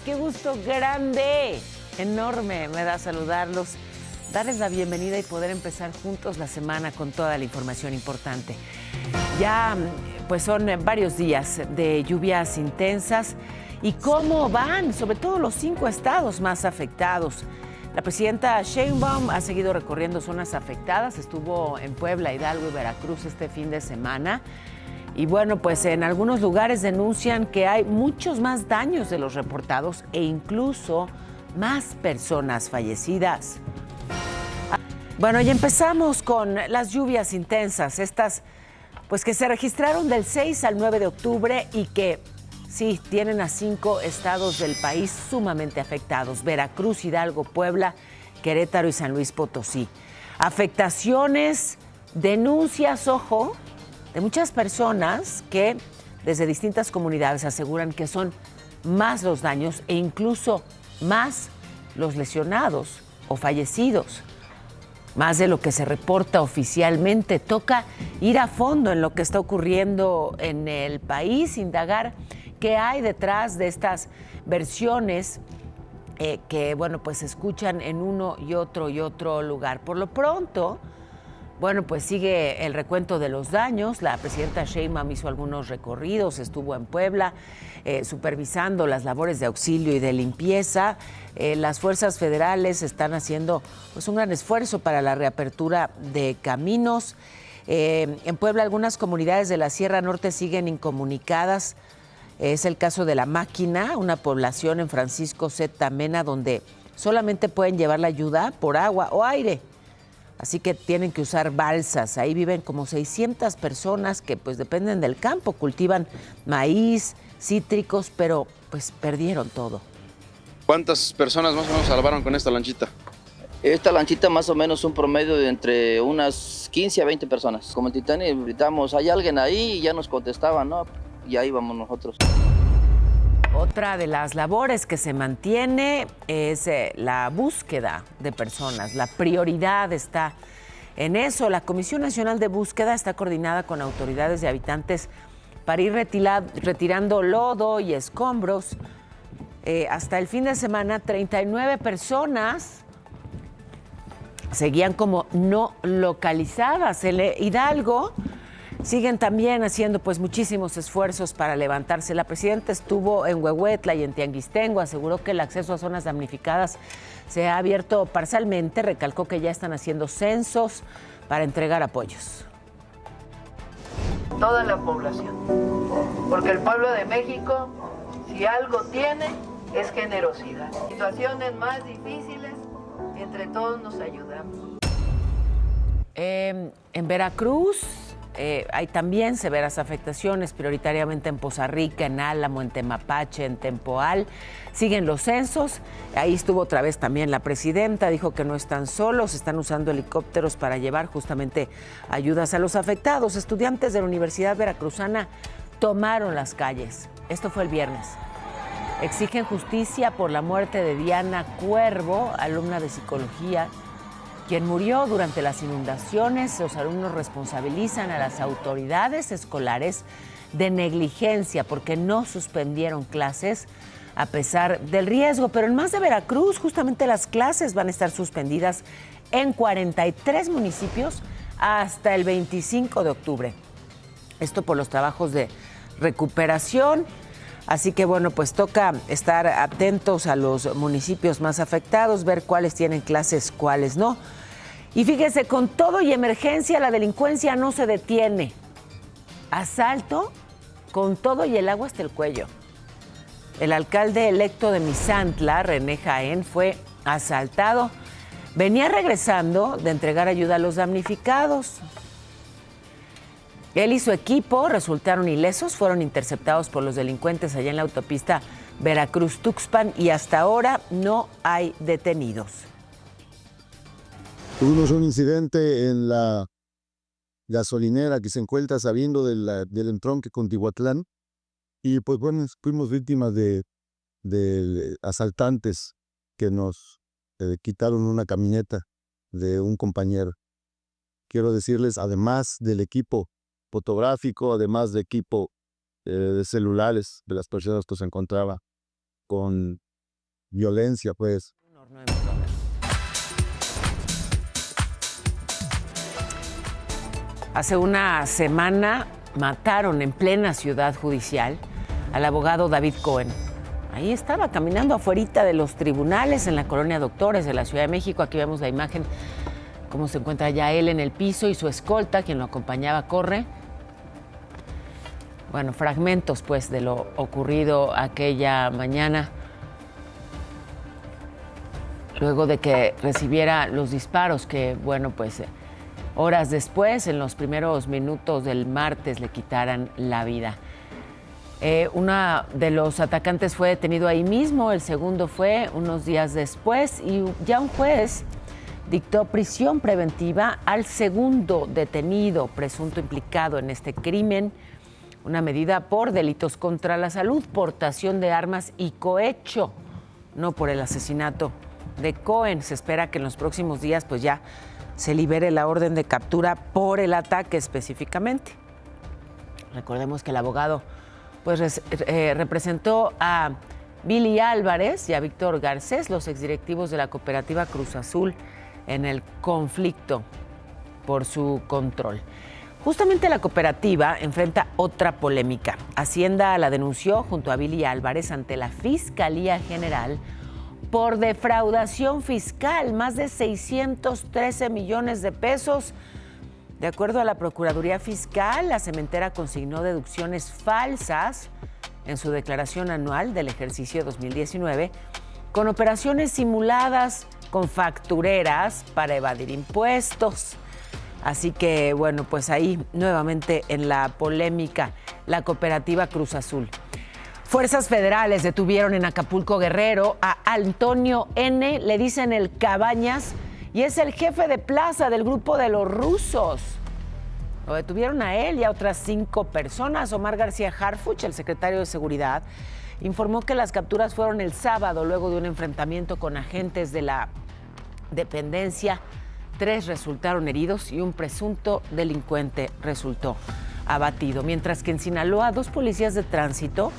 Qué gusto grande, enorme me da saludarlos, darles la bienvenida y poder empezar juntos la semana con toda la información importante. Ya pues son varios días de lluvias intensas y cómo van, sobre todo los 5 estados más afectados. La presidenta Sheinbaum ha seguido recorriendo zonas afectadas, estuvo en Puebla, Hidalgo y Veracruz este fin de semana. Y bueno, pues en algunos lugares denuncian que hay muchos más daños de los reportados e incluso más personas fallecidas. Bueno, y empezamos con las lluvias intensas, estas pues que se registraron del 6 al 9 de octubre y que sí tienen a 5 estados del país sumamente afectados: Veracruz, Hidalgo, Puebla, Querétaro y San Luis Potosí. Afectaciones, denuncias, ojo, de muchas personas que desde distintas comunidades aseguran que son más los daños e incluso más los lesionados o fallecidos, más de lo que se reporta oficialmente. Toca ir a fondo en lo que está ocurriendo en el país, indagar qué hay detrás de estas versiones que, bueno, pues se escuchan en uno y otro lugar. Por lo pronto, bueno, pues sigue el recuento de los daños. La presidenta Sheinbaum hizo algunos recorridos, estuvo en Puebla supervisando las labores de auxilio y de limpieza. Las fuerzas federales están haciendo pues un gran esfuerzo para la reapertura de caminos. En Puebla algunas comunidades de la Sierra Norte siguen incomunicadas. Es el caso de La Máquina, una población en Francisco Z. Mena, donde solamente pueden llevar la ayuda por agua o aire. Así que tienen que usar balsas. Ahí viven como 600 personas que pues dependen del campo, cultivan maíz, cítricos, pero pues perdieron todo. ¿Cuántas personas más o menos salvaron con esta lanchita? Esta lanchita más o menos un promedio de entre unas 15 a 20 personas. Como el Titanic, gritamos, ¿hay alguien ahí? Y ya nos contestaban, ¿no? Y ahí vamos nosotros. Otra de las labores que se mantiene es la búsqueda de personas. La prioridad está en eso. La Comisión Nacional de Búsqueda está coordinada con autoridades y habitantes para ir retirando lodo y escombros. Hasta el fin de semana, 39 personas seguían como no localizadas. En Hidalgo siguen también haciendo pues muchísimos esfuerzos para levantarse. La presidenta estuvo en Huehuetla y en Tianguistengo, aseguró que el acceso a zonas damnificadas se ha abierto parcialmente, recalcó que ya están haciendo censos para entregar apoyos. Toda la población, porque el pueblo de México, si algo tiene, es generosidad. Situaciones más difíciles, entre todos nos ayudamos. En Veracruz hay también severas afectaciones, prioritariamente en Poza Rica, en Álamo, en Temapache, en Tempoal. Siguen los censos. Ahí estuvo otra vez también la presidenta, dijo que no están solos, están usando helicópteros para llevar justamente ayudas a los afectados. Estudiantes de la Universidad Veracruzana tomaron las calles. Esto fue el viernes. Exigen justicia por la muerte de Diana Cuervo, alumna de psicología, quien murió durante las inundaciones. Los alumnos responsabilizan a las autoridades escolares de negligencia porque no suspendieron clases a pesar del riesgo. Pero en más de Veracruz, justamente las clases van a estar suspendidas en 43 municipios hasta el 25 de octubre. Esto por los trabajos de recuperación. Así que bueno, pues toca estar atentos a los municipios más afectados, ver cuáles tienen clases, cuáles no. Y fíjese, con todo y emergencia, la delincuencia no se detiene. Asalto con todo y el agua hasta el cuello. El alcalde electo de Misantla, René Jaén, fue asaltado. Venía regresando de entregar ayuda a los damnificados. Él y su equipo resultaron ilesos, fueron interceptados por los delincuentes allá en la autopista Veracruz-Tuxpan y hasta ahora no hay detenidos. Tuvimos un incidente en la gasolinera que se encuentra saliendo del entronque con Tihuatlán y pues bueno, fuimos víctimas de asaltantes que nos quitaron una camioneta de un compañero. Quiero decirles, además del equipo fotográfico, además de equipo de celulares de las personas que se encontraba con violencia, pues. Hace una semana mataron en plena ciudad judicial al abogado David Cohen. Ahí estaba caminando afuerita de los tribunales en la colonia Doctores de la Ciudad de México. Aquí vemos la imagen, cómo se encuentra ya él en el piso y su escolta, quien lo acompañaba, corre. Bueno, fragmentos pues de lo ocurrido aquella mañana, luego de que recibiera los disparos que, bueno, pues horas después, en los primeros minutos del martes, le quitaran la vida. Uno de los atacantes fue detenido ahí mismo, el segundo fue unos días después y ya un juez dictó prisión preventiva al segundo detenido presunto implicado en este crimen, una medida por delitos contra la salud, portación de armas y cohecho, no por el asesinato de Cohen. Se espera que en los próximos días pues ya se libere la orden de captura por el ataque específicamente. Recordemos que el abogado pues representó a Billy Álvarez y a Víctor Garcés, los exdirectivos de la cooperativa Cruz Azul, en el conflicto por su control. Justamente la cooperativa enfrenta otra polémica. Hacienda la denunció junto a Billy Álvarez ante la Fiscalía General por defraudación fiscal, más de 613 millones de pesos. De acuerdo a la Procuraduría Fiscal, la cementera consignó deducciones falsas en su declaración anual del ejercicio 2019, con operaciones simuladas con factureras para evadir impuestos. Así que, bueno, pues ahí nuevamente en la polémica, la cooperativa Cruz Azul. Fuerzas federales detuvieron en Acapulco, Guerrero, a Antonio N., le dicen el Cabañas, y es el jefe de plaza del grupo de los rusos. Lo detuvieron a él y a otras 5 personas. Omar García Harfuch, el secretario de Seguridad, informó que las capturas fueron el sábado luego de un enfrentamiento con agentes de la dependencia. 3 resultaron heridos y un presunto delincuente resultó abatido. Mientras que en Sinaloa, 2 policías de tránsito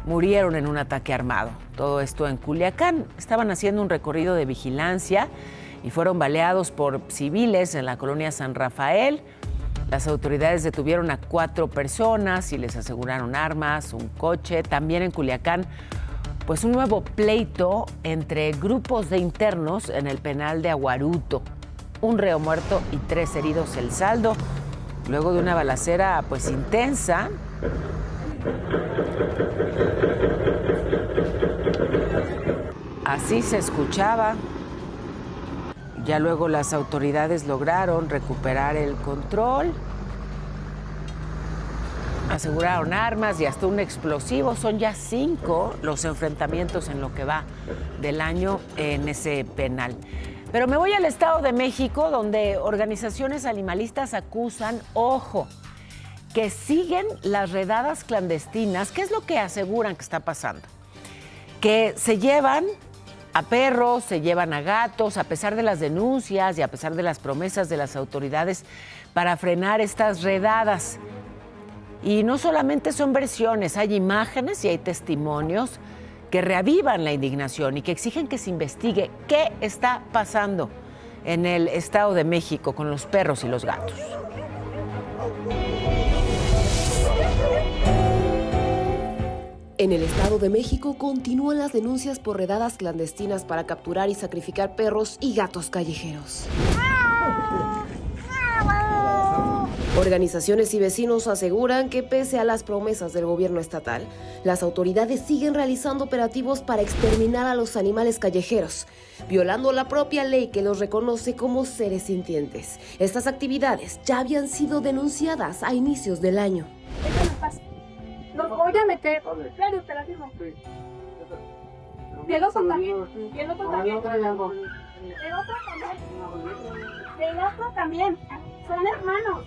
murieron en un ataque armado. Todo esto en Culiacán. Estaban haciendo un recorrido de vigilancia y fueron baleados por civiles en la colonia San Rafael. Las autoridades detuvieron a 4 personas y les aseguraron armas, un coche. También en Culiacán, pues un nuevo pleito entre grupos de internos en el penal de Aguaruto. Un reo muerto y 3 heridos el saldo, luego de una balacera pues intensa. Así se escuchaba. Ya luego las autoridades lograron recuperar el control, aseguraron armas y hasta un explosivo. Son ya 5 los enfrentamientos en lo que va del año en ese penal. Pero me voy al Estado de México, donde organizaciones animalistas acusan, ojo, que siguen las redadas clandestinas. ¿Qué es lo que aseguran que está pasando? Que se llevan a perros, se llevan a gatos, a pesar de las denuncias y a pesar de las promesas de las autoridades para frenar estas redadas. Y no solamente son versiones, hay imágenes y hay testimonios que reavivan la indignación y que exigen que se investigue qué está pasando en el Estado de México con los perros y los gatos. En el Estado de México continúan las denuncias por redadas clandestinas para capturar y sacrificar perros y gatos callejeros. Organizaciones y vecinos aseguran que pese a las promesas del gobierno estatal, las autoridades siguen realizando operativos para exterminar a los animales callejeros, violando la propia ley que los reconoce como seres sintientes. Estas actividades ya habían sido denunciadas a inicios del año. Los voy a meter. Claro, te la firmo. Y el otro también. Y el otro también. El otro también. El otro también. Son hermanos.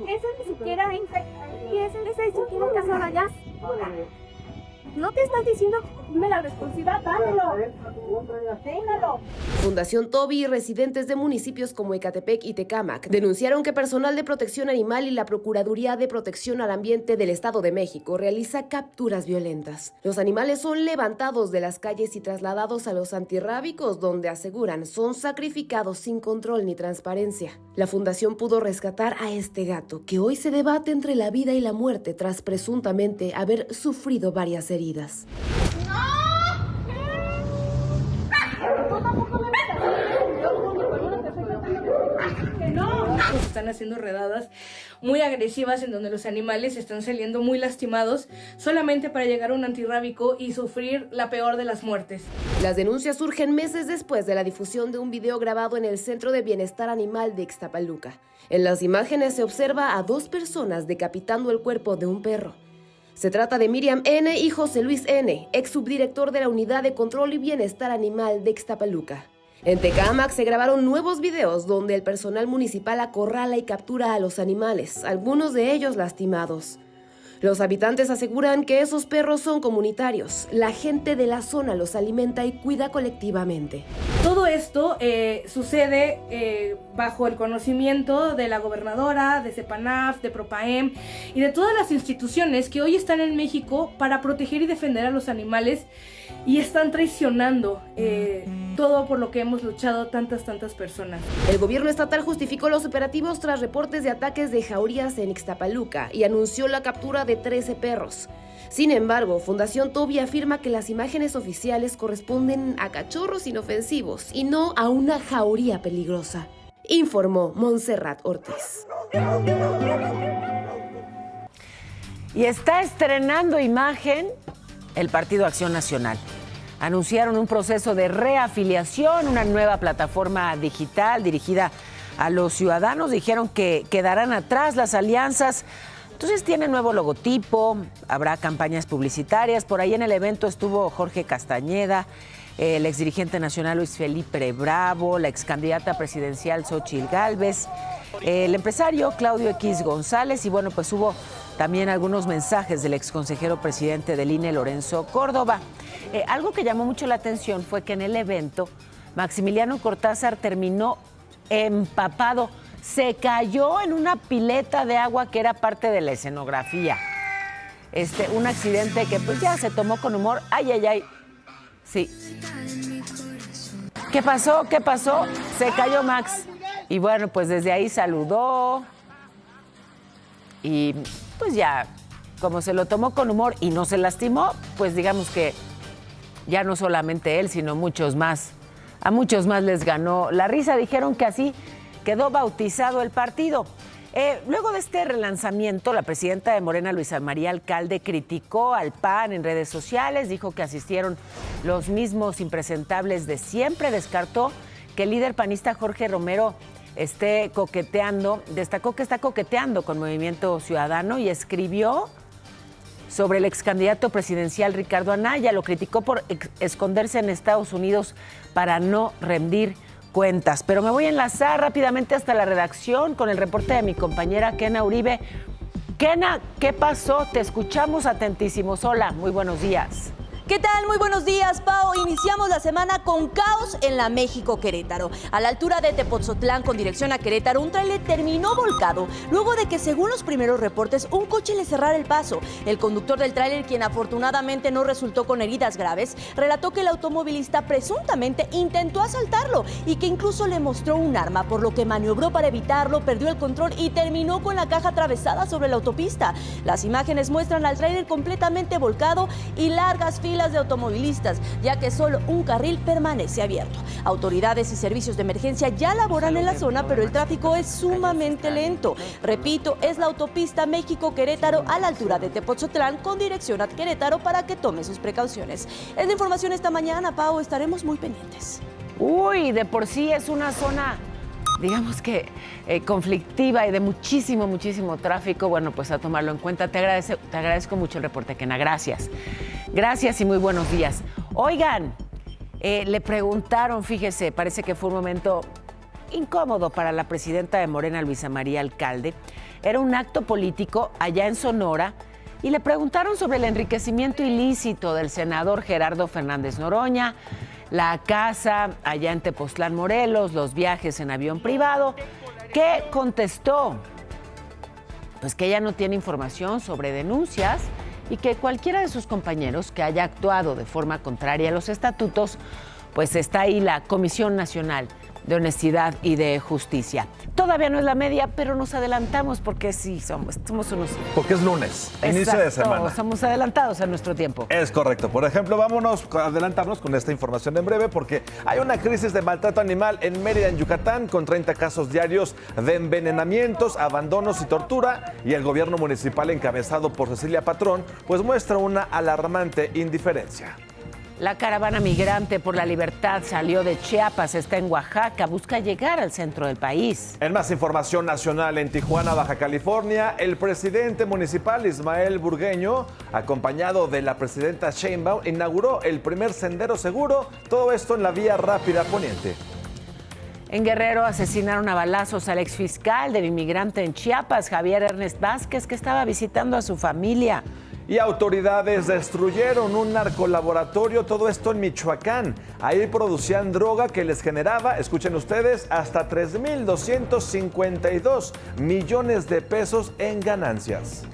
Ese ni siquiera ese ni siquiera casado allá. No te estás diciendo, dime la responsabilidad, dámelo. Déjalo. Fundación Toby y residentes de municipios como Ecatepec y Tecámac denunciaron que personal de protección animal y la Procuraduría de Protección al Ambiente del Estado de México realiza capturas violentas. Los animales son levantados de las calles y trasladados a los antirrábicos, donde aseguran son sacrificados sin control ni transparencia. La fundación pudo rescatar a este gato, que hoy se debate entre la vida y la muerte tras presuntamente haber sufrido varias heridas. Están haciendo redadas muy agresivas en donde los animales están saliendo muy lastimados solamente para llegar a un antirrábico y sufrir la peor de las muertes. Las denuncias surgen meses después de la difusión de un video grabado en el Centro de Bienestar Animal de Ixtapaluca. En las imágenes se observa a 2 personas decapitando el cuerpo de un perro. Se trata de Miriam N. y José Luis N., ex subdirector de la Unidad de Control y Bienestar Animal de Ixtapaluca. En Tecámac se grabaron nuevos videos donde el personal municipal acorrala y captura a los animales, algunos de ellos lastimados. Los habitantes aseguran que esos perros son comunitarios. La gente de la zona los alimenta y cuida colectivamente. Todo esto sucede bajo el conocimiento de la gobernadora, de CEPANAF, de PROPAEM y de todas las instituciones que hoy están en México para proteger y defender a los animales y están traicionando todo por lo que hemos luchado tantas personas. El gobierno estatal justificó los operativos tras reportes de ataques de jaurías en Ixtapaluca y anunció la captura de 13 perros. Sin embargo, Fundación Toby afirma que las imágenes oficiales corresponden a cachorros inofensivos y no a una jauría peligrosa, informó Montserrat Ortiz. Y está estrenando imagen el Partido Acción Nacional. Anunciaron un proceso de reafiliación, una nueva plataforma digital dirigida a los ciudadanos. Dijeron que quedarán atrás las alianzas. Entonces tiene nuevo logotipo, habrá campañas publicitarias. Por ahí en el evento estuvo Jorge Castañeda, el exdirigente nacional Luis Felipe Bravo, la excandidata presidencial Xóchitl Gálvez, el empresario Claudio X González y bueno, pues hubo también algunos mensajes del exconsejero presidente del INE, Lorenzo Córdoba. Algo que llamó mucho la atención fue que en el evento Maximiliano Cortázar terminó empapado. Se cayó en una pileta de agua que era parte de la escenografía. Un accidente que pues ya se tomó con humor. Ay. Sí. ¿Qué pasó? Se cayó Max. Y bueno, pues desde ahí saludó. Y pues ya, como se lo tomó con humor y no se lastimó, pues digamos que ya no solamente él, sino muchos más. A muchos más les ganó la risa. Dijeron que así quedó bautizado el partido. Luego de este relanzamiento, la presidenta de Morena, Luisa María Alcalde, criticó al PAN en redes sociales, dijo que asistieron los mismos impresentables de siempre, descartó que el líder panista Jorge Romero esté coqueteando, destacó que está coqueteando con Movimiento Ciudadano y escribió sobre el ex candidato presidencial Ricardo Anaya, lo criticó por esconderse en Estados Unidos para no rendir cuentas. Pero me voy a enlazar rápidamente hasta la redacción con el reporte de mi compañera Kena Uribe. Kena, ¿qué pasó? Te escuchamos atentísimos. Hola, muy buenos días. ¿Qué tal? Muy buenos días, Pao. Iniciamos la semana con caos en la México-Querétaro. A la altura de Tepotzotlán, con dirección a Querétaro, un tráiler terminó volcado luego de que, según los primeros reportes, un coche le cerrara el paso. El conductor del tráiler, quien afortunadamente no resultó con heridas graves, relató que el automovilista presuntamente intentó asaltarlo y que incluso le mostró un arma, por lo que maniobró para evitarlo, perdió el control y terminó con la caja atravesada sobre la autopista. Las imágenes muestran al tráiler completamente volcado y largas filas de automovilistas, ya que solo un carril permanece abierto. Autoridades y servicios de emergencia ya laboran en la zona, pero el tráfico es sumamente lento. Repito, es la autopista México-Querétaro a la altura de Tepotzotlán con dirección a Querétaro para que tome sus precauciones. Es la información esta mañana, Pau, estaremos muy pendientes. Uy, de por sí es una zona, digamos que conflictiva y de muchísimo tráfico. Bueno, pues a tomarlo en cuenta. Te agradezco mucho el reporte, Kena. Gracias. Gracias y muy buenos días. Oigan, le preguntaron, fíjese, parece que fue un momento incómodo para la presidenta de Morena, Luisa María Alcalde. Era un acto político allá en Sonora y le preguntaron sobre el enriquecimiento ilícito del senador Gerardo Fernández Noroña, la casa allá en Tepoztlán, Morelos, los viajes en avión privado. ¿Qué contestó? Pues que ella no tiene información sobre denuncias y que cualquiera de sus compañeros que haya actuado de forma contraria a los estatutos, pues está ahí la Comisión Nacional de Honestidad y de Justicia. Todavía no es la media, pero nos adelantamos porque sí, somos unos... Porque es lunes, inicio de semana. Somos adelantados a nuestro tiempo. Es correcto. Por ejemplo, vámonos a adelantarnos con esta información en breve porque hay una crisis de maltrato animal en Mérida, en Yucatán, con 30 casos diarios de envenenamientos, abandonos y tortura, y el gobierno municipal encabezado por Cecilia Patrón, pues muestra una alarmante indiferencia. La caravana migrante por la libertad salió de Chiapas, está en Oaxaca, busca llegar al centro del país. En más información nacional, en Tijuana, Baja California, el presidente municipal Ismael Burgueño, acompañado de la presidenta Sheinbaum, inauguró el primer sendero seguro, todo esto en la vía rápida poniente. En Guerrero asesinaron a balazos al exfiscal del inmigrante en Chiapas, Javier Ernest Vázquez, que estaba visitando a su familia. Y autoridades destruyeron un narcolaboratorio, todo esto en Michoacán. Ahí producían droga que les generaba, escuchen ustedes, hasta 3,252 millones de pesos en ganancias.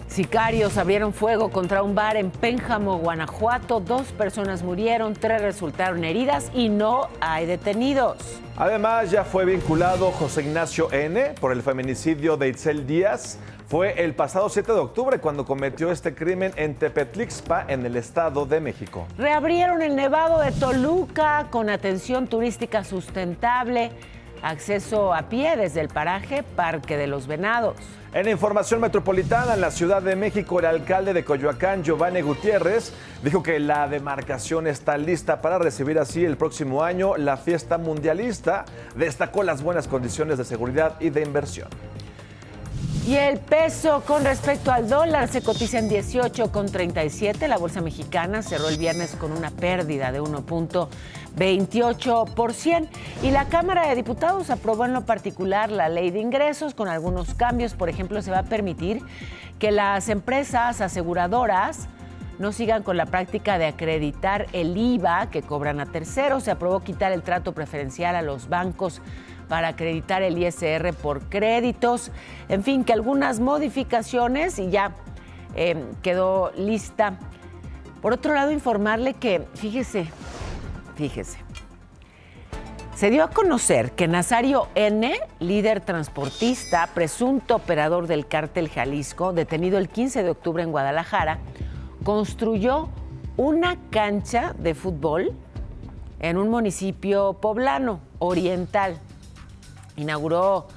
Sicarios abrieron fuego contra un bar en Pénjamo, Guanajuato. 2 personas murieron, 3 resultaron heridas y no hay detenidos. Además, ya fue vinculado José Ignacio N. por el feminicidio de Itzel Díaz. Fue el pasado 7 de octubre cuando cometió este crimen en Tepetlixpa, en el Estado de México. Reabrieron el Nevado de Toluca con atención turística sustentable, acceso a pie desde el paraje Parque de los Venados. En información metropolitana, en la Ciudad de México, el alcalde de Coyoacán, Giovanni Gutiérrez, dijo que la demarcación está lista para recibir así el próximo año la fiesta mundialista. Destacó las buenas condiciones de seguridad y de inversión. Y el peso con respecto al dólar se cotiza en 18,37. La bolsa mexicana cerró el viernes con una pérdida de 1,28%. Y la Cámara de Diputados aprobó en lo particular la ley de ingresos con algunos cambios. Por ejemplo, se va a permitir que las empresas aseguradoras no sigan con la práctica de acreditar el IVA que cobran a terceros. Se aprobó quitar el trato preferencial a los bancos para acreditar el ISR por créditos. En fin, que algunas modificaciones y ya quedó lista. Por otro lado, informarle que, fíjese, se dio a conocer que Nazario N., líder transportista, presunto operador del cártel Jalisco, detenido el 15 de octubre en Guadalajara, construyó una cancha de fútbol en un municipio poblano, Oriental. Inauguró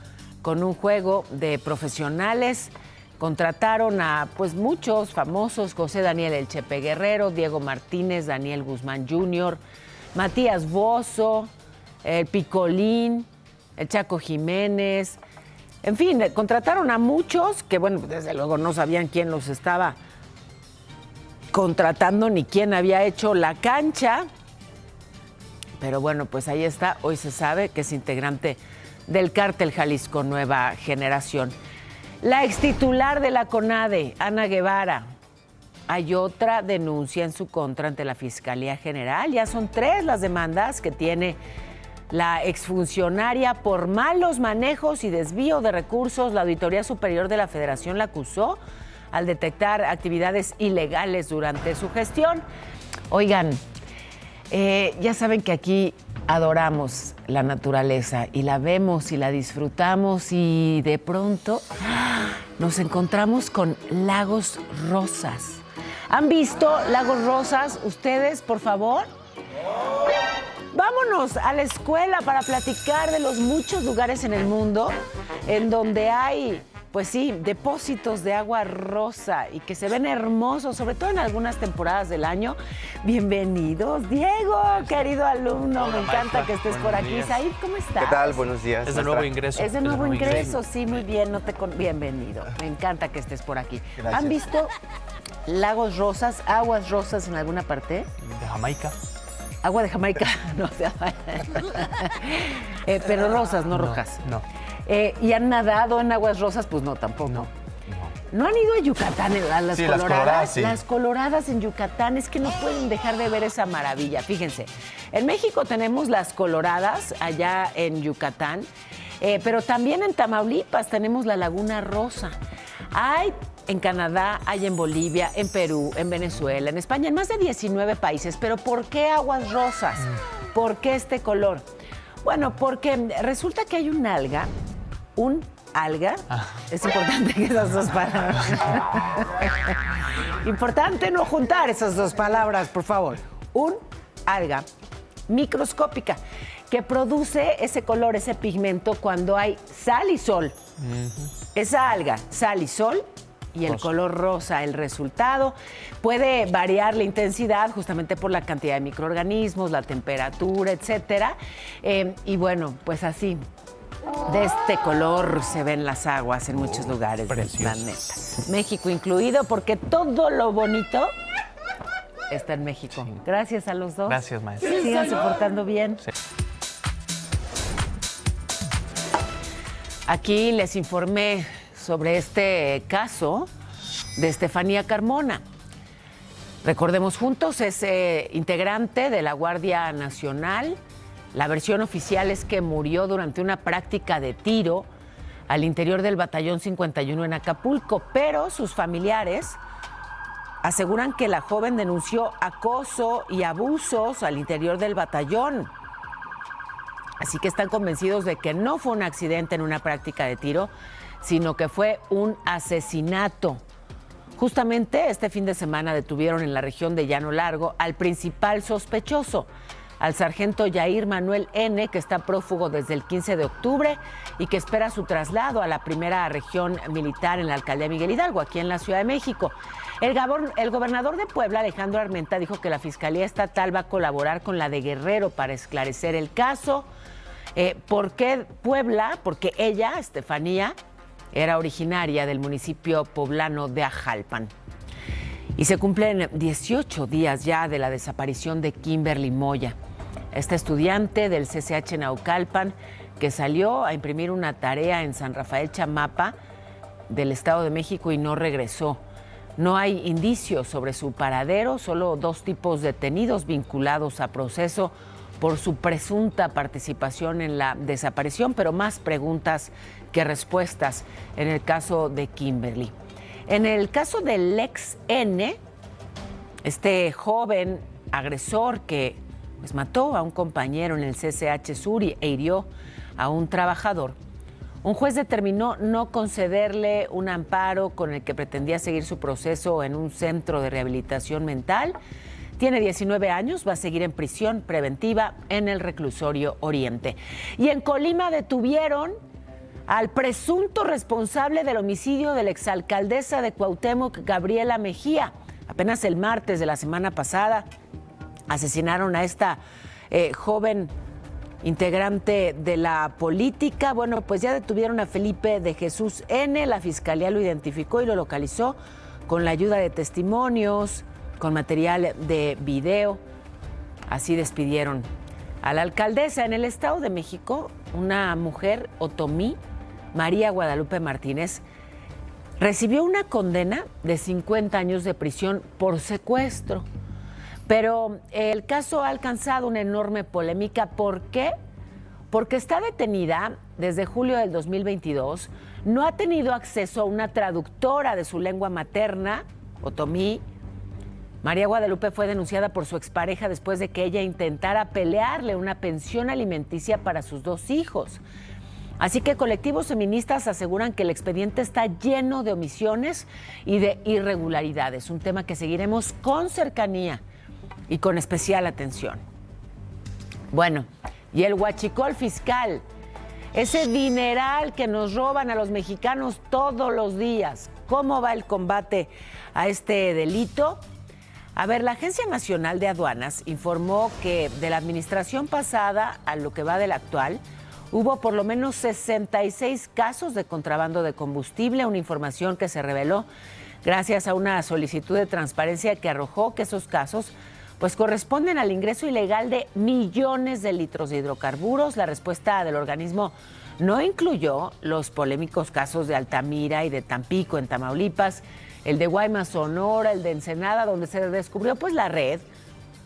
con un juego de profesionales. Contrataron a muchos famosos: José Daniel El Chepe Guerrero, Diego Martínez, Daniel Guzmán Jr., Matías Bozo, el Picolín, el Chaco Jiménez. En fin, contrataron a muchos que, bueno, desde luego no sabían quién los estaba contratando ni quién había hecho la cancha. Pero bueno, pues ahí está. Hoy se sabe que es integrante del cártel Jalisco Nueva Generación. La extitular de la CONADE, Ana Guevara, hay otra denuncia en su contra ante la Fiscalía General. Ya son 3 las demandas que tiene la exfuncionaria por malos manejos y desvío de recursos. La Auditoría Superior de la Federación la acusó al detectar actividades ilegales durante su gestión. Oigan, ya saben que aquí adoramos la naturaleza y la vemos y la disfrutamos, y de pronto nos encontramos con lagos rosas. ¿Han visto lagos rosas ustedes, por favor? Vámonos a la escuela para platicar de los muchos lugares en el mundo en donde hay, pues sí, depósitos de agua rosa y que se ven hermosos, sobre todo en algunas temporadas del año. Bienvenidos, Diego, querido alumno. Me encanta que estés por aquí. Said, ¿cómo estás? ¿Qué tal? Buenos días. Es de nuevo ingreso. Es de nuevo ingreso, sí, muy bien. Bienvenido. Me encanta que estés por aquí. Gracias. ¿Han visto lagos rosas, aguas rosas en alguna parte? De Jamaica. Agua de Jamaica, no, pero rosas, no rojas. No. ¿Y han nadado en aguas rosas? Pues no, tampoco. ¿No han ido a Yucatán a las Sí, coloradas? las coloradas, sí. Las coloradas en Yucatán, es que no pueden dejar de ver esa maravilla. Fíjense, en México tenemos las coloradas allá en Yucatán, pero también en Tamaulipas tenemos la Laguna Rosa. Hay en Canadá, hay en Bolivia, en Perú, en Venezuela, en España, en más de 19 países. Pero ¿por qué aguas rosas? ¿Por qué este color? Bueno, porque resulta que hay un alga, es importante que esas dos palabras. Importante no juntar esas dos palabras, por favor. Un alga microscópica que produce ese color, ese pigmento cuando hay sal y sol. Esa alga, sal y sol, y el color rosa. El resultado puede variar la intensidad justamente por la cantidad de microorganismos, la temperatura, etcétera. Y bueno, pues así. De este color se ven las aguas en muchos lugares del planeta. México incluido, porque todo lo bonito está en México. Gracias a los dos. Gracias, maestra. Sigan soportando bien. Sí. Aquí les informé sobre este caso de Estefanía Carmona. Recordemos juntos, es integrante de la Guardia Nacional. La versión oficial es que murió durante una práctica de tiro al interior del Batallón 51 en Acapulco, pero sus familiares aseguran que la joven denunció acoso y abusos al interior del batallón. Así que están convencidos de que no fue un accidente en una práctica de tiro, sino que fue un asesinato. Justamente este fin de semana detuvieron en la región de Llano Largo al principal sospechoso, al sargento Yair Manuel N., que está prófugo desde el 15 de octubre y que espera su traslado a la primera región militar en la alcaldía Miguel Hidalgo, aquí en la Ciudad de México. El gobernador de Puebla, Alejandro Armenta, dijo que la Fiscalía Estatal va a colaborar con la de Guerrero para esclarecer el caso. ¿Por qué Puebla? Porque ella, Estefanía, era originaria del municipio poblano de Ajalpan. Y se cumplen 18 días ya de la desaparición de Kimberly Moya, esta estudiante del CCH Naucalpan que salió a imprimir una tarea en San Rafael Chamapa del Estado de México y no regresó. No hay indicios sobre su paradero, solo 2 tipos detenidos vinculados a proceso por su presunta participación en la desaparición, pero más preguntas que respuestas en el caso de Kimberly. En el caso del ex N, este joven agresor que pues, mató a un compañero en el CCH Sur e hirió a un trabajador, un juez determinó no concederle un amparo con el que pretendía seguir su proceso en un centro de rehabilitación mental. Tiene 19 años, va a seguir en prisión preventiva en el reclusorio Oriente. Y en Colima detuvieron al presunto responsable del homicidio de la exalcaldesa de Cuauhtémoc, Gabriela Mejía. Apenas el martes de la semana pasada asesinaron a esta joven integrante de la política. Bueno, pues ya detuvieron a Felipe de Jesús N. La fiscalía lo identificó y lo localizó con la ayuda de testimonios, con material de video. Así despidieron a la alcaldesa. En el Estado de México, una mujer, Otomí María Guadalupe Martínez, recibió una condena de 50 años de prisión por secuestro. Pero el caso ha alcanzado una enorme polémica. ¿Por qué? Porque está detenida desde julio del 2022, no ha tenido acceso a una traductora de su lengua materna, Otomí. María Guadalupe fue denunciada por su expareja después de que ella intentara pelearle una pensión alimenticia para sus 2 hijos. Así que colectivos feministas aseguran que el expediente está lleno de omisiones y de irregularidades, un tema que seguiremos con cercanía y con especial atención. Bueno, y el huachicol fiscal, ese dineral que nos roban a los mexicanos todos los días. ¿Cómo va el combate a este delito? A ver, la Agencia Nacional de Aduanas informó que de la administración pasada a lo que va de la actual, hubo por lo menos 66 casos de contrabando de combustible, una información que se reveló gracias a una solicitud de transparencia que arrojó que esos casos pues corresponden al ingreso ilegal de millones de litros de hidrocarburos. La respuesta del organismo no incluyó los polémicos casos de Altamira y de Tampico en Tamaulipas, el de Guaymas, Sonora, el de Ensenada, donde se descubrió pues la red,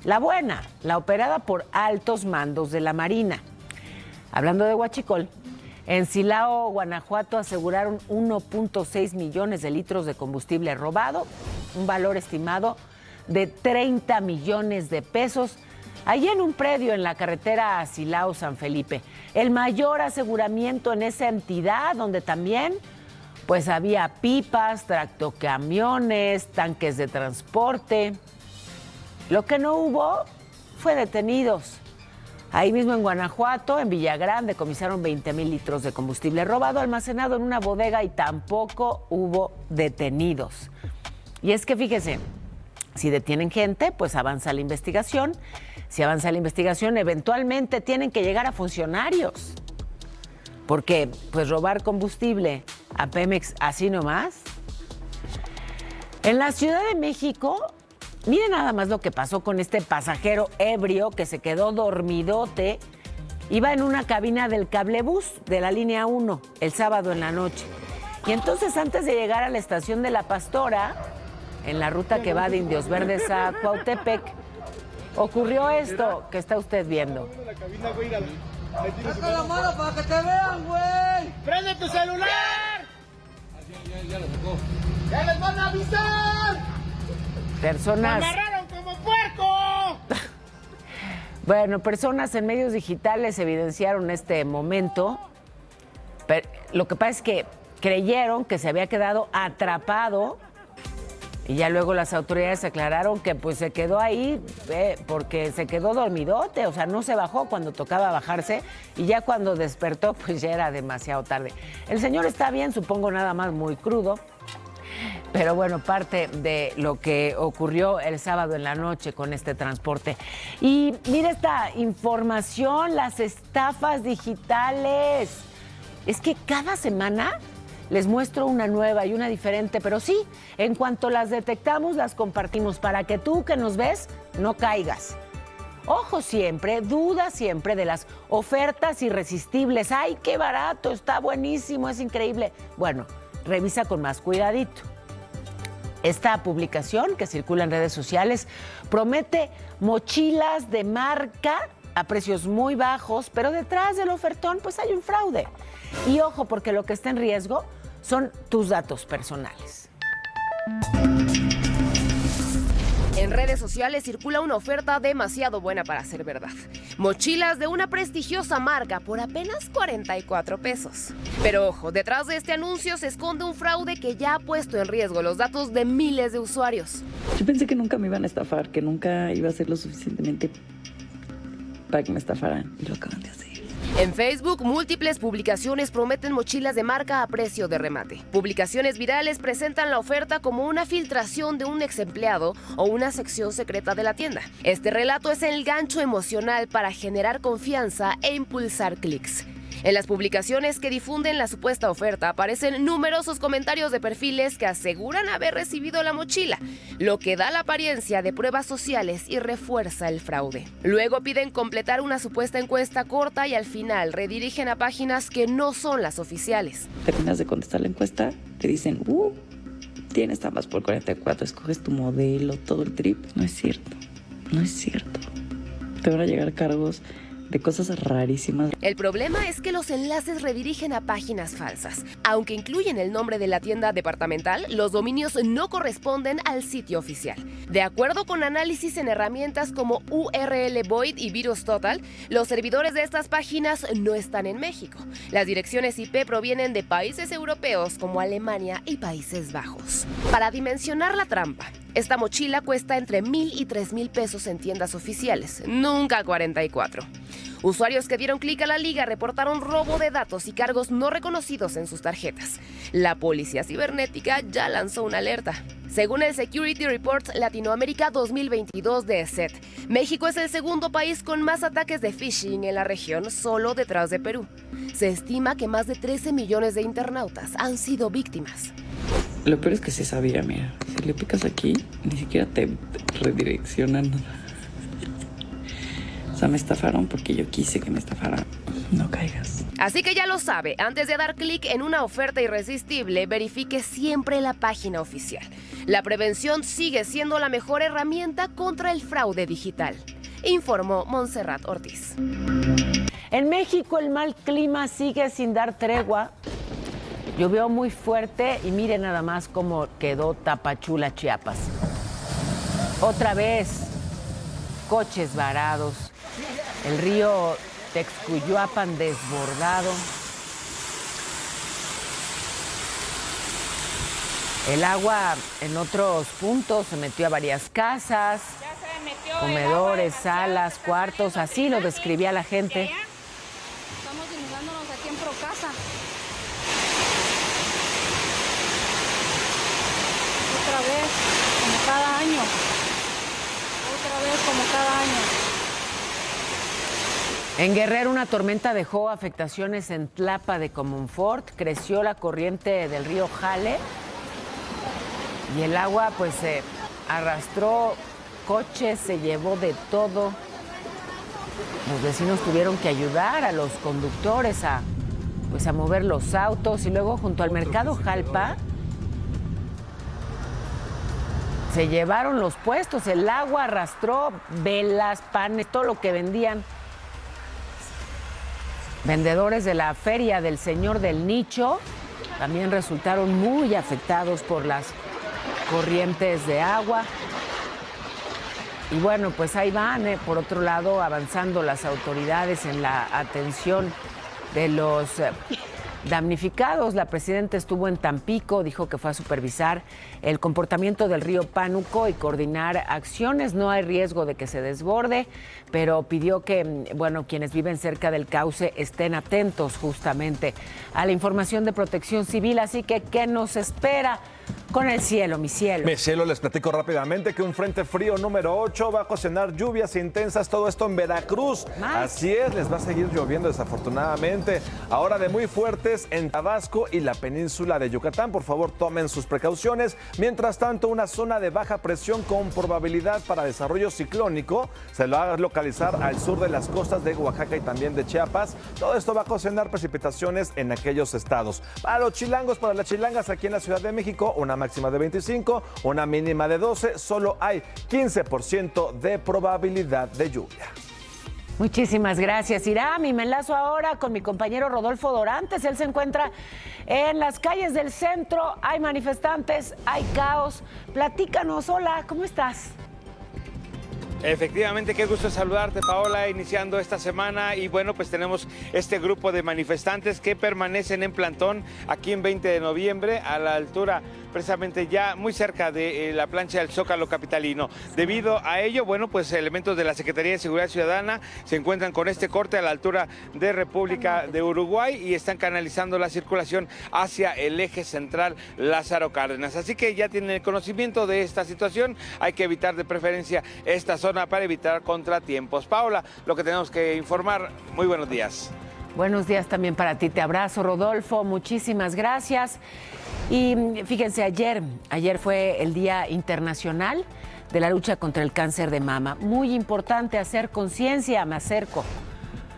la buena, la operada por altos mandos de la Marina. Hablando de huachicol, en Silao, Guanajuato, aseguraron 1.6 millones de litros de combustible robado, un valor estimado de 30 millones de pesos, allí en un predio en la carretera Silao-San Felipe. El mayor aseguramiento en esa entidad, donde también pues había pipas, tractocamiones, tanques de transporte. Lo que no hubo fue detenidos. Ahí mismo en Guanajuato, en Villagrán, decomisaron 20,000 litros de combustible robado almacenado en una bodega y tampoco hubo detenidos. Y es que fíjese, si detienen gente, pues avanza la investigación. Si avanza la investigación, eventualmente tienen que llegar a funcionarios. Porque, pues, robar combustible a Pemex así nomás. En la Ciudad de México, miren nada más lo que pasó con este pasajero ebrio que se quedó dormidote. Iba en una cabina del cablebús de la línea 1 el sábado en la noche. Y entonces, antes de llegar a la estación de La Pastora, en la ruta que va de Indios Verdes a Cuautepec, ocurrió esto que está usted viendo. ¡Saca la mano para que te vean, güey! ¡Prende tu celular! Ya lo sacó. ¡Ya les van a avisar! Personas... ¡Me agarraron como puerco! Bueno, personas en medios digitales evidenciaron este momento. Pero lo que pasa es que creyeron que se había quedado atrapado y ya luego las autoridades aclararon que pues se quedó ahí porque se quedó dormidote, o sea, no se bajó cuando tocaba bajarse y ya cuando despertó pues ya era demasiado tarde. El señor está bien, supongo nada más muy crudo, pero bueno, parte de lo que ocurrió el sábado en la noche con este transporte. Y mira esta información, las estafas digitales. Es que cada semana les muestro una nueva y una diferente, pero sí, en cuanto las detectamos, las compartimos para que tú que nos ves no caigas. Ojo siempre, duda siempre de las ofertas irresistibles. ¡Ay, qué barato! Está buenísimo, es increíble. Bueno, revisa con más cuidadito. Esta publicación que circula en redes sociales promete mochilas de marca a precios muy bajos, pero detrás del ofertón pues hay un fraude. Y ojo, porque lo que está en riesgo son tus datos personales. En redes sociales circula una oferta demasiado buena para ser verdad. Mochilas de una prestigiosa marca por apenas 44 pesos. Pero ojo, detrás de este anuncio se esconde un fraude que ya ha puesto en riesgo los datos de miles de usuarios. Yo pensé que nunca me iban a estafar, que nunca iba a ser lo suficientemente para que me estafaran. Y lo acaban de hacer. En Facebook, múltiples publicaciones prometen mochilas de marca a precio de remate. Publicaciones virales presentan la oferta como una filtración de un ex empleado o una sección secreta de la tienda. Este relato es el gancho emocional para generar confianza e impulsar clics. En las publicaciones que difunden la supuesta oferta aparecen numerosos comentarios de perfiles que aseguran haber recibido la mochila, lo que da la apariencia de pruebas sociales y refuerza el fraude. Luego piden completar una supuesta encuesta corta y al final redirigen a páginas que no son las oficiales. Terminas de contestar la encuesta, te dicen, tienes ambas por 44, escoges tu modelo, todo el trip. No es cierto, no es cierto. Te van a llegar cargos de cosas rarísimas. El problema es que los enlaces redirigen a páginas falsas. Aunque incluyen el nombre de la tienda departamental, los dominios no corresponden al sitio oficial. De acuerdo con análisis en herramientas como URL Void y VirusTotal, los servidores de estas páginas no están en México. Las direcciones IP provienen de países europeos como Alemania y Países Bajos. Para dimensionar la trampa, esta mochila cuesta entre 1,000 y 3,000 pesos en tiendas oficiales, nunca 44. Usuarios que dieron clic a la liga reportaron robo de datos y cargos no reconocidos en sus tarjetas. La Policía Cibernética ya lanzó una alerta. Según el Security Reports Latinoamérica 2022 de ESET, México es el segundo país con más ataques de phishing en la región, solo detrás de Perú. Se estima que más de 13 millones de internautas han sido víctimas. Lo peor es que se sabía, mira, si le picas aquí, ni siquiera te redireccionan nada. sea, me estafaron porque yo quise que me estafaran. No caigas. Así que ya lo sabe, antes de dar clic en una oferta irresistible, verifique siempre la página oficial. La prevención sigue siendo la mejor herramienta contra el fraude digital, informó Montserrat Ortiz. En México el mal clima sigue sin dar tregua. Llovió muy fuerte y miren nada más cómo quedó Tapachula, Chiapas. Otra vez, coches varados, el río Texcoyuapan desbordado. El agua en otros puntos se metió a varias casas, comedores, salas, cuartos, así lo describía la gente. Estamos inundándonos aquí en Procasa. Otra vez, como cada año. Otra vez, como cada año. En Guerrero, una tormenta dejó afectaciones en Tlapa de Comonfort, creció la corriente del río Jale y el agua pues se arrastró coches, se llevó de todo. Los vecinos tuvieron que ayudar a los conductores a mover los autos y luego junto al mercado Jalpa se llevaron los puestos, el agua arrastró velas, panes, todo lo que vendían. Vendedores de la Feria del Señor del Nicho también resultaron muy afectados por las corrientes de agua. Y bueno, pues ahí van, por otro lado, avanzando las autoridades en la atención de los damnificados. La presidenta estuvo en Tampico, dijo que fue a supervisar el comportamiento del río Pánuco y coordinar acciones. No hay riesgo de que se desborde, pero pidió que, bueno, quienes viven cerca del cauce estén atentos justamente a la información de Protección Civil. Así que, ¿qué nos espera con el cielo, mi cielo? Mi cielo, les platico rápidamente que un frente frío número 8 va a ocasionar lluvias intensas, todo esto en Veracruz. Así es, les va a seguir lloviendo desafortunadamente. Ahora de muy fuertes en Tabasco y la península de Yucatán. Por favor, tomen sus precauciones. Mientras tanto, una zona de baja presión con probabilidad para desarrollo ciclónico se lo va a localizar al sur de las costas de Oaxaca y también de Chiapas. Todo esto va a ocasionar precipitaciones en aquellos estados. Para los chilangos, para las chilangas aquí en la Ciudad de México, una máxima de 25, una mínima de 12, solo hay 15% de probabilidad de lluvia. Muchísimas gracias, Iram. Y me enlazo ahora con mi compañero Rodolfo Dorantes. Él se encuentra en las calles del centro. Hay manifestantes, hay caos. Platícanos. Hola, ¿cómo estás? Efectivamente, qué gusto saludarte, Paola, iniciando esta semana. Y bueno, pues tenemos este grupo de manifestantes que permanecen en plantón aquí en 20 de noviembre a la altura precisamente ya muy cerca de la plancha del Zócalo capitalino. Debido a ello, bueno, pues elementos de la Secretaría de Seguridad Ciudadana se encuentran con este corte a la altura de República de Uruguay y están canalizando la circulación hacia el eje central Lázaro Cárdenas. Así que ya tienen el conocimiento de esta situación. Hay que evitar de preferencia esta zona para evitar contratiempos. Paola, lo que tenemos que informar. Muy buenos días. Buenos días también para ti. Te abrazo, Rodolfo. Muchísimas gracias. Y fíjense, ayer fue el Día Internacional de la Lucha contra el Cáncer de Mama. Muy importante hacer conciencia, me acerco,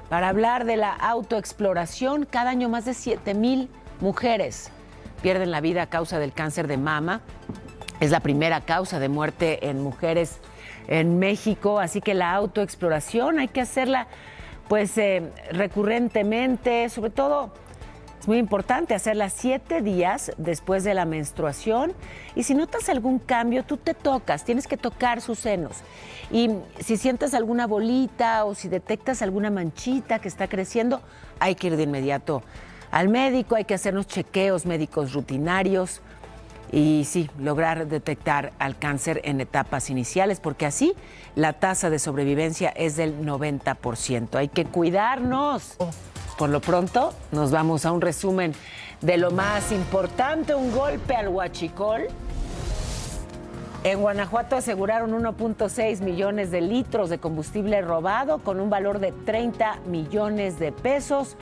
para hablar de la autoexploración. Cada año más de 7,000 mujeres pierden la vida a causa del cáncer de mama. Es la primera causa de muerte en mujeres en México, así que la autoexploración hay que hacerla pues recurrentemente, sobre todo es muy importante hacerla 7 días después de la menstruación. Y si notas algún cambio, tú te tocas, tienes que tocar sus senos. Y si sientes alguna bolita o si detectas alguna manchita que está creciendo, hay que ir de inmediato al médico, hay que hacernos chequeos médicos rutinarios y sí, lograr detectar al cáncer en etapas iniciales, porque así la tasa de sobrevivencia es del 90%. Hay que cuidarnos. Por lo pronto, nos vamos a un resumen de lo más importante, un golpe al huachicol. En Guanajuato aseguraron 1.6 millones de litros de combustible robado con un valor de 30 millones de pesos.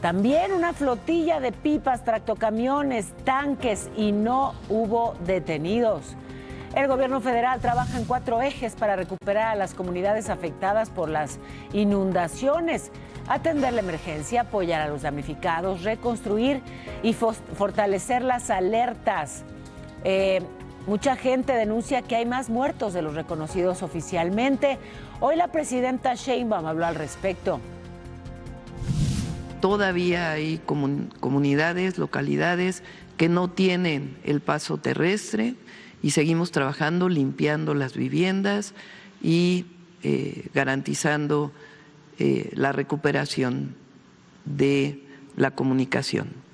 También una flotilla de pipas, tractocamiones, tanques y no hubo detenidos. El gobierno federal trabaja en 4 ejes para recuperar a las comunidades afectadas por las inundaciones: atender la emergencia, apoyar a los damnificados, reconstruir y fortalecer las alertas. Mucha gente denuncia que hay más muertos de los reconocidos oficialmente. Hoy la presidenta Sheinbaum habló al respecto. Todavía hay comunidades, localidades que no tienen el paso terrestre y seguimos trabajando, limpiando las viviendas y garantizando la recuperación de la comunicación.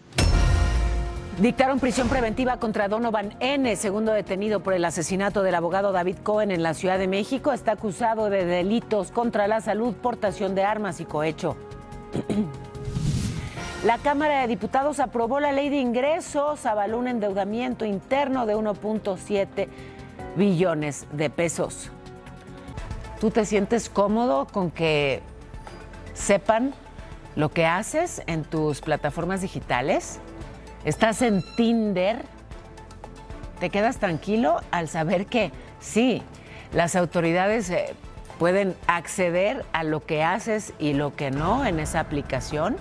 Dictaron prisión preventiva contra Donovan N., segundo detenido por el asesinato del abogado David Cohen en la Ciudad de México. Está acusado de delitos contra la salud, portación de armas y cohecho. La Cámara de Diputados aprobó la ley de ingresos, avaló un endeudamiento interno de 1.7 billones de pesos. ¿Tú te sientes cómodo con que sepan lo que haces en tus plataformas digitales? ¿Estás en Tinder? ¿Te quedas tranquilo al saber que sí, las autoridades pueden acceder a lo que haces y lo que no en esa aplicación?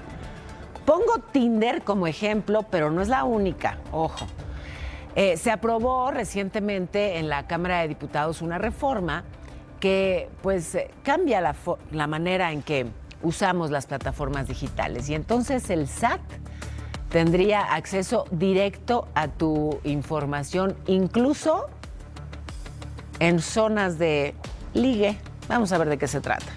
Pongo Tinder como ejemplo, pero no es la única, ojo. Se aprobó recientemente en la Cámara de Diputados una reforma que pues cambia la manera en que usamos las plataformas digitales, y entonces el SAT tendría acceso directo a tu información, incluso en zonas de ligue. Vamos a ver de qué se trata.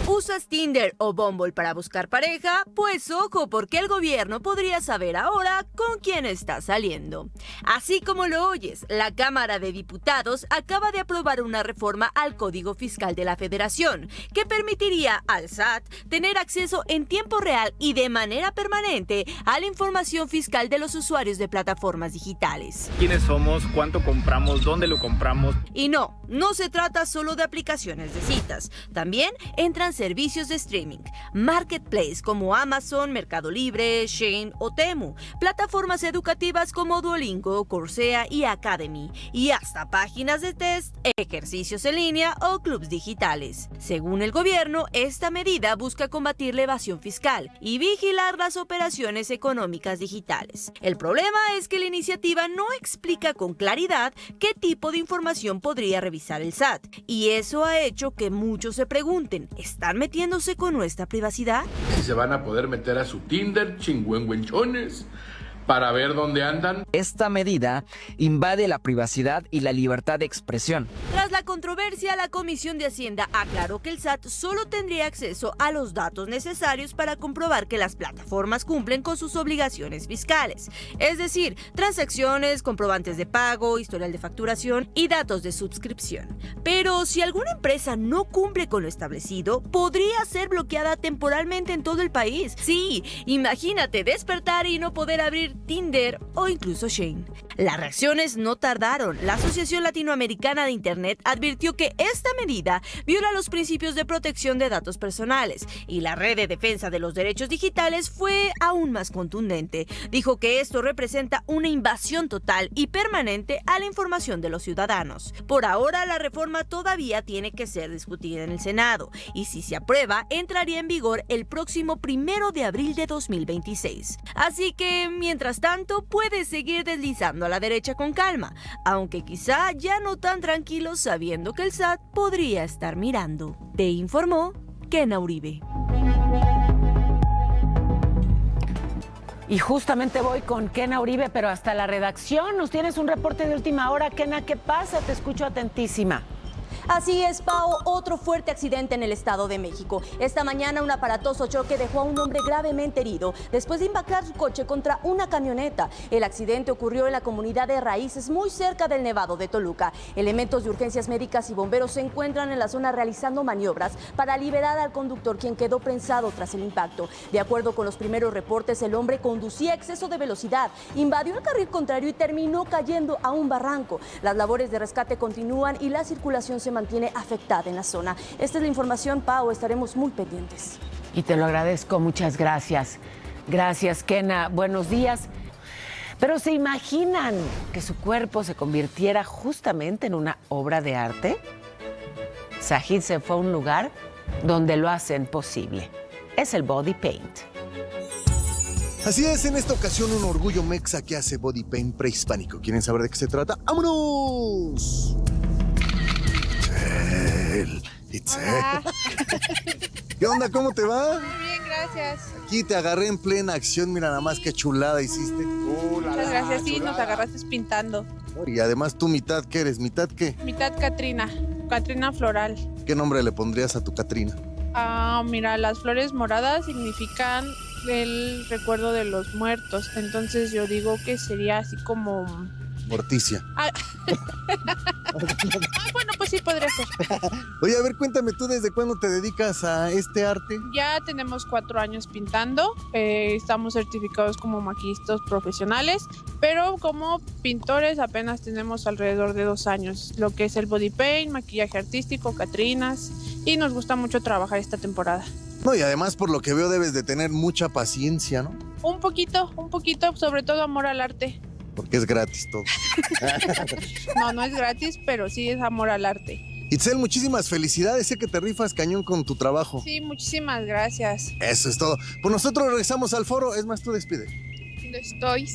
¿Usas Tinder o Bumble para buscar pareja? Pues ojo, porque el gobierno podría saber ahora con quién está saliendo. Así como lo oyes, la Cámara de Diputados acaba de aprobar una reforma al Código Fiscal de la Federación que permitiría al SAT tener acceso en tiempo real y de manera permanente a la información fiscal de los usuarios de plataformas digitales. ¿Quiénes somos? ¿Cuánto compramos? ¿Dónde lo compramos? Y no se trata solo de aplicaciones de citas. También entran servicios de streaming, marketplace como Amazon, Mercado Libre, Shein o Temu, plataformas educativas como Duolingo, Coursera y Academy, y hasta páginas de test, ejercicios en línea o clubs digitales. Según el gobierno, esta medida busca combatir la evasión fiscal y vigilar las operaciones económicas digitales. El problema es que la iniciativa no explica con claridad qué tipo de información podría revisar el SAT, y eso ha hecho que muchos se pregunten, ¿están metiéndose con nuestra privacidad? Si se van a poder meter a su Tinder, chingüengüenchones, para ver dónde andan. Esta medida invade la privacidad y la libertad de expresión. Tras la controversia, la Comisión de Hacienda aclaró que el SAT solo tendría acceso a los datos necesarios para comprobar que las plataformas cumplen con sus obligaciones fiscales, es decir, transacciones, comprobantes de pago, historial de facturación y datos de suscripción. Pero si alguna empresa no cumple con lo establecido, podría ser bloqueada temporalmente en todo el país. Sí, imagínate despertar y no poder abrir Tinder o incluso Shein. Las reacciones no tardaron. La Asociación Latinoamericana de Internet advirtió que esta medida viola los principios de protección de datos personales, y la Red de Defensa de los Derechos Digitales fue aún más contundente. Dijo que esto representa una invasión total y permanente a la información de los ciudadanos. Por ahora, la reforma todavía tiene que ser discutida en el Senado, y si se aprueba, entraría en vigor el próximo 1 de abril de 2026. Así que, mientras tanto, puedes seguir deslizando a la derecha con calma, aunque quizá ya no tan tranquilo sabiendo que el SAT podría estar mirando. Te informó Kena Uribe. Y justamente voy con Kena Uribe, pero hasta la redacción. Nos tienes un reporte de última hora. Kena, ¿qué pasa? Te escucho atentísima. Así es, Pao, otro fuerte accidente en el Estado de México. Esta mañana un aparatoso choque dejó a un hombre gravemente herido después de impactar su coche contra una camioneta. El accidente ocurrió en la comunidad de Raíces, muy cerca del Nevado de Toluca. Elementos de urgencias médicas y bomberos se encuentran en la zona realizando maniobras para liberar al conductor, quien quedó prensado tras el impacto. De acuerdo con los primeros reportes, el hombre conducía a exceso de velocidad, invadió el carril contrario y terminó cayendo a un barranco. Las labores de rescate continúan y la circulación se mantiene afectada en la zona. Esta es la información, Pau, estaremos muy pendientes. Y te lo agradezco, muchas gracias. Gracias, Kena. Buenos días. Pero ¿se imaginan que su cuerpo se convirtiera justamente en una obra de arte? Zahid se fue a un lugar donde lo hacen posible. Es el body paint. Así es, en esta ocasión un orgullo mexa que hace body paint prehispánico. ¿Quieren saber de qué se trata? ¡Vámonos! Itzel. ¿Qué onda? ¿Cómo te va? Muy bien, gracias. Aquí te agarré en plena acción. Mira nada más qué chulada hiciste. Muchas gracias. Sí, nos agarraste pintando. Y además tú mitad, ¿qué eres? ¿Mitad qué? Mitad Catrina. Catrina floral. ¿Qué nombre le pondrías a tu Catrina? Mira, las flores moradas significan el recuerdo de los muertos. Entonces yo digo que sería así como... Morticia. Bueno, pues sí podría ser. Oye, a ver, cuéntame, ¿tú desde cuándo te dedicas a este arte? Ya tenemos 4 años pintando. Estamos certificados como maquillistas profesionales, pero como pintores apenas tenemos alrededor de 2 años. Lo que es el body paint, maquillaje artístico, catrinas, y nos gusta mucho trabajar esta temporada. No, y además por lo que veo debes de tener mucha paciencia, ¿no? Un poquito, sobre todo amor al arte. Porque es gratis todo. No es gratis, pero sí es amor al arte. Itzel, muchísimas felicidades. Sé que te rifas cañón con tu trabajo. Sí, muchísimas gracias. Eso es todo. Pues nosotros regresamos al foro. Es más, tú despide. Estoy.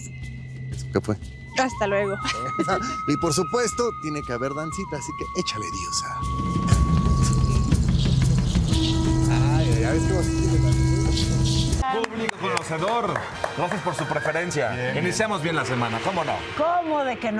¿Qué fue? Hasta luego. Y por supuesto, tiene que haber dancita, así que échale, diosa. Ay, ya ves que vas a Público conocedor, gracias por su preferencia. Iniciamos bien la semana, ¿cómo no? ¿Cómo de que no?